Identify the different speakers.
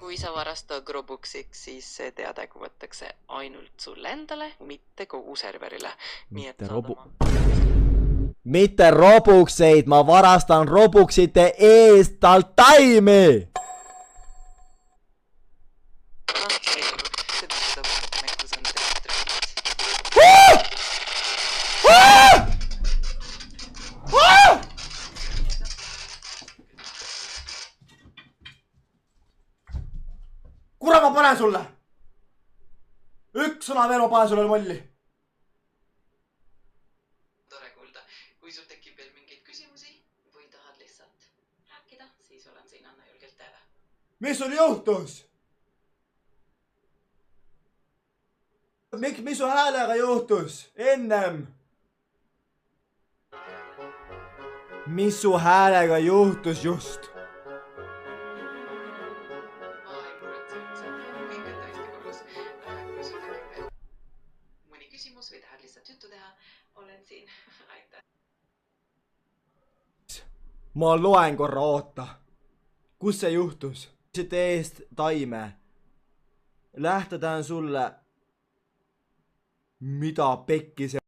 Speaker 1: Kui sa varastad Robuxiks, siis see teade kuvatakse ainult sulle endale, mitte kogu serverile. Nii et
Speaker 2: Mitte Robuxeid, ma varastan Robuxite eest talt taimi! Kurat, ma panen sulle! Üks sõna veel, ma panen sulle molli.
Speaker 1: Tore kuulda. Kui sul tekib veel mingeid küsimusi või tahad lihtsalt rääkida, siis olen siin, anna julgelt teada.
Speaker 2: Mis sul juhtus? Mis su häälega juhtus? Ennem? Mis su häälega juhtus just?
Speaker 1: Mõni küsimus või tahad lihtsalt juttu teha, olen siin. Aitäh.
Speaker 2: Ma loen korra, oota. Kus see juhtus? Site eest taime. Lähtetähen sulle. Mida pekki see